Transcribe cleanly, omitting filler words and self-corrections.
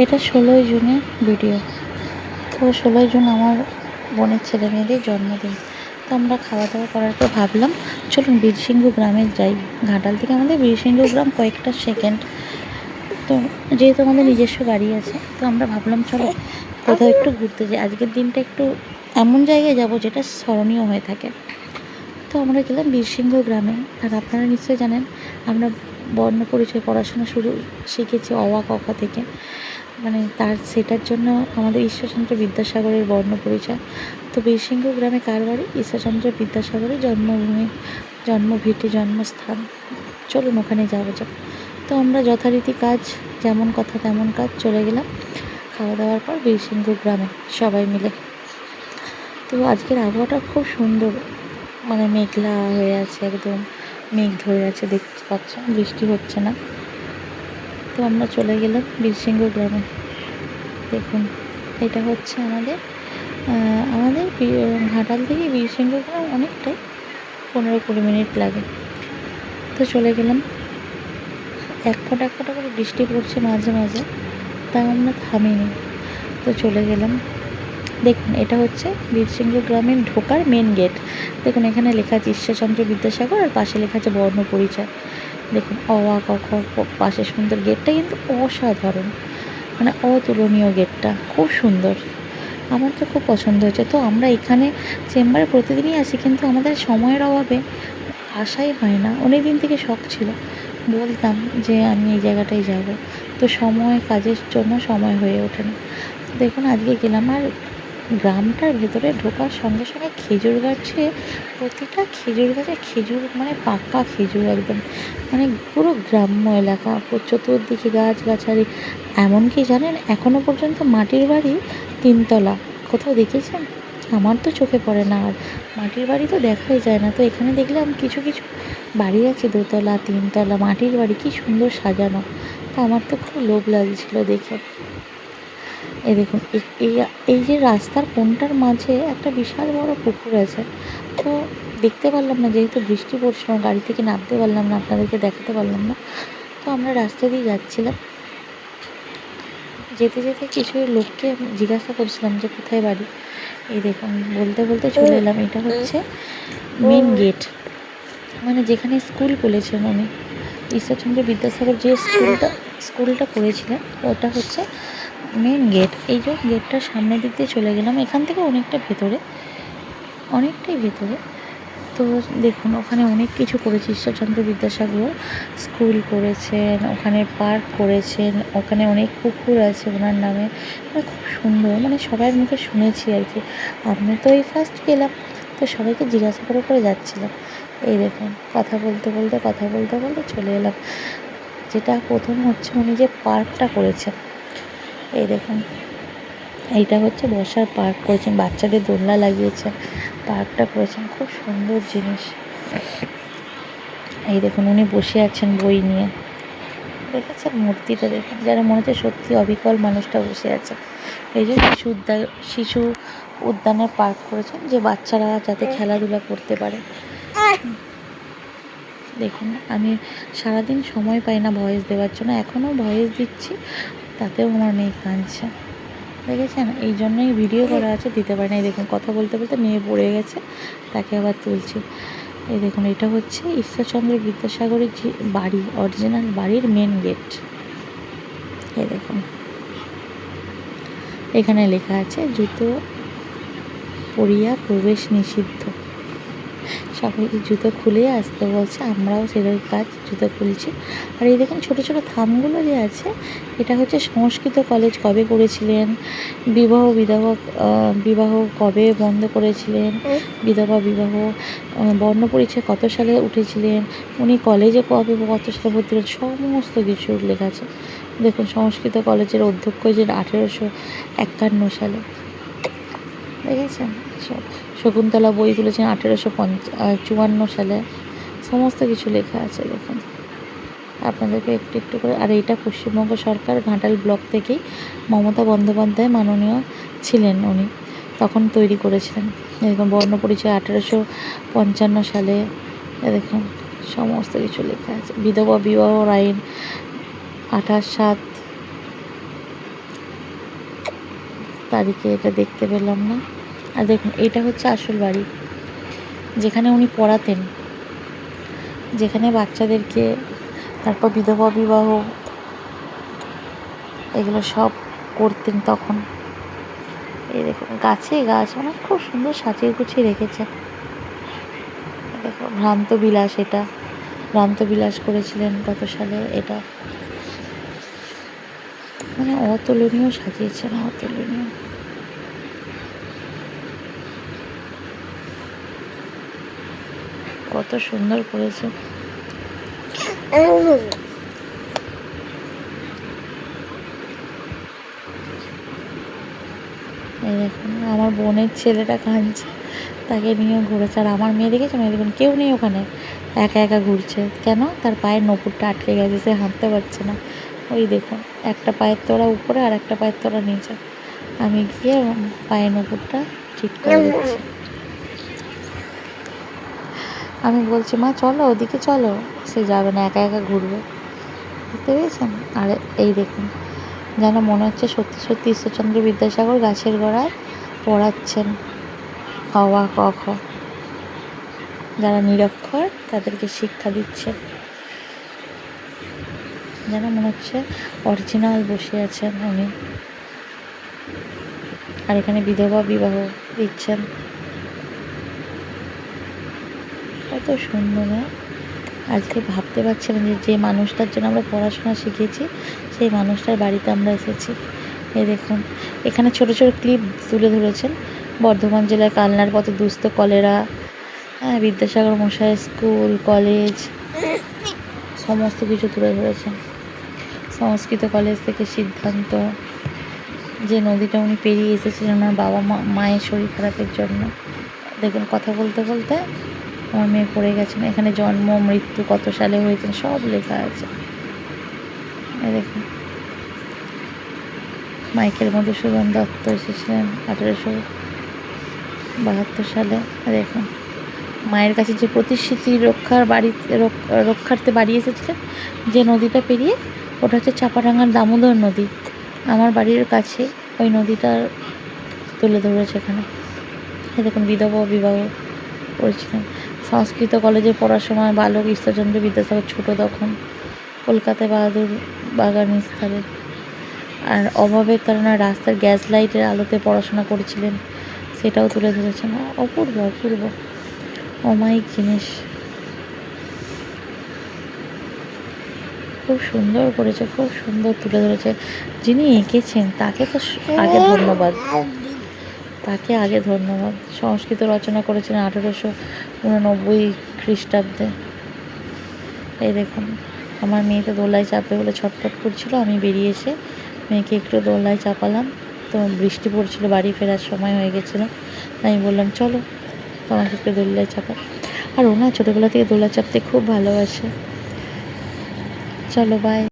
এটা 16ই জুনের ভিডিও। তো 16ই জুন আমার বোনের ছেলে মেয়েদের জন্মদিন। তো আমরা খাওয়া দাওয়া করার পর ভাবলাম চলুন বীরসিংহ গ্রামে যাই। ঘাটাল থেকে আমাদের বীরসিংহ গ্রাম কয়েকটা সেকেন্ড। তো যেহেতু আমাদের নিজস্ব গাড়ি আছে, তো আমরা ভাবলাম চলো কোথাও একটু ঘুরতে যাই। আজকের দিনটা একটু এমন জায়গায় যাব যেটা স্মরণীয় হয়ে থাকে। তো আমরা গেলাম বীরসিংহ গ্রামে। আর আপনারা নিশ্চয়ই জানেন আমরা বর্ণ পরিচয় পড়াশোনা শিখেছি অ আ ক খ থেকে। মানে সেটার জন্য আমাদের ঈশ্বরচন্দ্র বিদ্যাসাগরের বর্ণ পরিচয়। তো বীরসিংহ গ্রামে কার বাড়ি? ঈশ্বরচন্দ্র বিদ্যাসাগরের জন্মভূমি, জন্মভিটে, জন্মস্থান। চলুন ওখানে যাওয়া যাক। তো আমরা যথারীতি কাজ, যেমন কথা তেমন কাজ, চলে গেলাম খাওয়া দাওয়ার পর বীরসিংহ গ্রামে সবাই মিলে। তো আজকের আবহাওয়াটা খুব সুন্দর, মানে মেঘলা হয়ে আছে, একদম মেঘ ধরে আছে, দেখতে পাচ্ছেন, বৃষ্টি হচ্ছে না। তো আমরা চলে গেলাম বীরসিংহ গ্রামে। দেখুন এটা হচ্ছে আমাদের ঘাটাল থেকে বীরসিংহ গ্রাম অনেকটাই, 15-20 মিনিট লাগে। তো চলে গেলাম। এক ফোঁটা করে বৃষ্টি পড়ছে মাঝে মাঝে, তাও আমরা থামিনি। তো চলে গেলাম। দেখুন এটা হচ্ছে বীরসিংহ গ্রামের ঢোকার মেন গেট। দেখুন এখানে লেখা আছে ঈশ্বরচন্দ্র বিদ্যাসাগর, আর পাশে লেখা আছে বর্ণ পরিচয়। দেখুন অ আ ক খ, পাশে সুন্দর। গেটটা কিন্তু অসাধারণ, মানে অতুলনীয়। গেটটা খুব সুন্দর, আমার তো খুব পছন্দ হয়েছে। তো আমরা এখানে চেম্বারে প্রতিদিনই আসি, কিন্তু আমাদের সময়ের অভাবে আসাই হয় না। অনেক দিন থেকে শখ ছিল, বলতাম যে আমি এই জায়গাটায় যাব, তো কাজের জন্য সময় হয়ে ওঠে না। দেখুন আজকে গেলাম। আর গ্রামটার ভেতরে ঢোকার সঙ্গে সঙ্গে খেজুর গাছে, প্রতিটা খেজুর গাছে খেজুর, মানে পাকা খেজুর একদম, মানে পুরো গ্রাম্য এলাকা, চতুর্দিকে গাছগাছালি। এমনকি জানেন এখনও পর্যন্ত মাটির বাড়ি 3 তলা, কোথাও দেখেছেন? আমার তো চোখে পড়ে না। আর মাটির বাড়ি তো দেখাই যায় না। তো এখানে দেখলাম কিছু কিছু বাড়ি আছে 2 তলা 3 তলা, মাটির বাড়ি, কী সুন্দর সাজানো। তো আমার তো খুব লোভ লাগছিলো দেখে। এই দেখুন এই যে রাস্তার কোণটার মাঝে একটা বিশাল বড় পুকুর আছে। তো দেখতে পারলাম না, যেহেতু বৃষ্টি পড়ছিল, গাড়ি থেকে নামতে পারলাম না, আপনাদেরকে দেখাতে পারলাম না। তো আমরা রাস্তা দিয়ে যাচ্ছিলাম, যেতে যেতে কিছু লোককে জিজ্ঞাসা করছিলাম যে কোথায় বাড়ি। এই দেখুন বলতে বলতে চলে এলাম। এটা হচ্ছে মেন গেট, মানে যেখানে স্কুল খুলেছেন উনি, ঈশ্বরচন্দ্র বিদ্যাসাগর যে স্কুলটা করেছিলেন, ওটা হচ্ছে মেন গেট। এই যে গেটটার সামনের দিক দিয়ে চলে গেলাম। এখান থেকে অনেকটাই ভেতরে। তো দেখুন ওখানে অনেক কিছু করেছে ঈশ্বরচন্দ্র বিদ্যাসাগর। স্কুল করেছেন, ওখানে পার্ক করেছেন, ওখানে অনেক পুকুর আছে ওনার নামে, মানে খুব সুন্দর, মানে সবার মুখে শুনেছি আর কি। আমি তো এই ফার্স্ট গেলাম, তো সবাইকে জিজ্ঞাসা করে যাচ্ছিলাম। এই দেখুন কথা বলতে চলে এলাম। যেটা প্রথম হচ্ছে উনি যে পার্কটা করেছেন, এই দেখুন এইটা হচ্ছে বসার পার্ক করেছেন, বাচ্চাদের দোলনা লাগিয়েছেন, পার্কটা করেছেন, খুব সুন্দর জিনিস। এই দেখুন উনি বসে আছেন বই নিয়ে, দেখেছেন মূর্তিটা? দেখুন যেন মনে হচ্ছে সত্যি অবিকল মানুষটা বসে আছে। এই যে শিশু উদ্যানের পার্ক করেছেন, যে বাচ্চারা যাতে খেলাধুলা করতে পারে। দেখুন আমি সারাদিন সময় পাই না ভয়েস দেওয়ার জন্য, এখনও ভয়েস দিচ্ছি, তাতেও আমার মেয়ে কাঁদছে, দেখেছেন? এই জন্যই ভিডিও করা আছে, দিতে পারি না। এই দেখুন কথা বলতে বলতে মেয়ে পড়ে গেছে, তাকে আবার তুলছি। এই দেখুন এটা হচ্ছে ঈশ্বরচন্দ্র বিদ্যাসাগরের যে বাড়ি, অরিজিনাল বাড়ির মেন গেট। এই দেখুন এখানে লেখা আছে জুতো পরিয়া প্রবেশ নিষিদ্ধ। সবাইকে জুতো খুলে আসতে বলছে, আমরাও সেরকম কাজ, জুতো খুলছি। আর এই দেখুন ছোটো ছোটো থামগুলো যে আছে, এটা হচ্ছে সংস্কৃত কলেজ কবে করেছিলেন, বিবাহ কবে বন্ধ করেছিলেন, বিধবা বিবাহ, বর্ণ পরিচয় কত সালে উঠেছিলেন, উনি কলেজে কত সালে ভর্তি হলেন, সমস্ত কিছু লেখা আছে। দেখুন সংস্কৃত কলেজের অধ্যক্ষ যে 1851 সালে, দেখেছেন? শকুন্তলা বই তুলেছেন 1854 সালে, সমস্ত কিছু লেখা আছে। দেখুন আপনাদেরকে একটু একটু করে। আর এইটা পশ্চিমবঙ্গ সরকার ঘাটাল ব্লক থেকেই মমতা বন্দ্যোপাধ্যায় মাননীয় ছিলেন, উনি তখন তৈরি করেছিলেন। এরকম বর্ণ পরিচয় 1855 সালে, দেখুন সমস্ত কিছু লেখা আছে। বিধবা বিবাহ আইন 28/7 তারিখে এটা দেখতে পেলাম না। আর দেখুন, এটা হচ্ছে আসল বাড়ি, যেখানে উনি পড়াতেন, যেখানে বাচ্চাদেরকে, তারপর বিধবা বিবাহ এগুলো সব করতেন তখন। এই দেখুন, গাছে গাছ মানে খুব সুন্দর সাজিয়ে গুছিয়ে রেখেছে। দেখো, ভ্রান্ত বিলাস, এটা ভ্রান্ত বিলাস করেছিলেন কত সালে। এটা মানে অতুলনীয় সাজিয়েছেন, অতুলনীয়। কত সুন্দর করেছে। এই দেখুন, আমার বোনের ছেলেটা কাঁদছে, তাকে নিয়েও ঘুরেছে। আর আমার মেয়ে দেখেছে, মেয়ে দেখুন কেউ নেই ওখানে, একা একা ঘুরছে। কেন? তার পায়ের নপুরটা আটকে গেছে, সে হাঁটতে পারছে না। ওই দেখুন, একটা পায়ের তোড়া উপরে আর একটা পায়ের তোড়া নিচে। আমি গিয়ে পায়ের নপুরটা ঠিক করে দিচ্ছি। আমি বলছি, মা চলো ওদিকে চলো, সে যাবে না, একা একা ঘুরবে। দেখতে পেয়েছেন? আর এই দেখুন, যেন মনে হচ্ছে সত্যি সত্যি ঈশ্বরচন্দ্র বিদ্যাসাগর গাছের গোড়ায় পড়াচ্ছেন অ আ ক খ। যারা নিরক্ষর তাদেরকে শিক্ষা দিচ্ছে, যেন মনে হচ্ছে অরিজিনাল বসে আছেন উনি। আর এখানে বিধবা বিবাহ দিচ্ছেন। কত সুন্দর না? আজকে ভাবতে পারছিলাম যে মানুষটার জন্য আমরা পড়াশোনা শিখেছি, সেই মানুষটার বাড়িতে আমরা এসেছি। এই দেখুন, এখানে ছোট ছোট ক্লিপ তুলে ধরেছেন বর্ধমান জেলার কালনার পথে দুস্থ কলেরা, বিদ্যাসাগর মশাইয়ের স্কুল কলেজ সমস্ত কিছু তুলে ধরেছেন। সংস্কৃত কলেজ থেকে সিদ্ধান্ত, যে নদীটা উনি পেরিয়ে এসেছিলেন ওনার বাবা মায়ের শরীর খারাপের জন্য। দেখুন, কথা বলতে বলতে আমার মেয়ে পড়ে গেছেন। এখানে জন্ম মৃত্যু কত সালে হয়েছেন সব লেখা আছে। দেখুন, মাইকেল মধুসূদন দত্ত এসেছিলেন 1872 সালে। দেখুন, মায়ের কাছে যে প্রতিশ্রুতি রক্ষার্থে বাড়ি এসেছিলেন, যে নদীটা পেরিয়ে, ওটা হচ্ছে চাপাডাঙ্গার দামোদর নদী। আমার বাড়ির কাছে ওই নদীটার তুলে ধরেছে এখানে। দেখুন, বিধবা বিবাহ করেছিলেন। সংস্কৃত কলেজে পড়ার সময় বালক ঈশ্বরচন্দ্র বিদ্যাসাগর ছোট তখন, কলকাতায় বাহাদুর বাগান স্থলে। আর অভাবের কারণে রাস্তার গ্যাস লাইটের আলোতে পড়াশোনা করেছিলেন, সেটাও তুলে ধরেছেন। অপূর্ব অপূর্ব অমায়িক জিনিস, খুব সুন্দর করেছে, খুব সুন্দর তুলে ধরেছে। যিনি এঁকেছেন তাকে তো আগে ধন্যবাদ, তাকে আগে ধন্যবাদ। সংস্কৃত রচনা করেছিলেন 1889 খ্রিস্টাব্দে। এই দেখুন, আমার মেয়েকে দোলায় চাপবে বলে ছটফট করছিল, আমি বেরিয়ে এসে মেয়েকে একটু দোলায় চাপালাম। তো বৃষ্টি পড়ছিল, বাড়ি ফেরার সময় হয়ে গেছিলো, আমি বললাম চলো তোমাকে একটু দোলায় চাপা। আর ওনা ছোটোবেলা থেকে দোলা চাপতে খুব ভালোবাসে। চলো, বাই।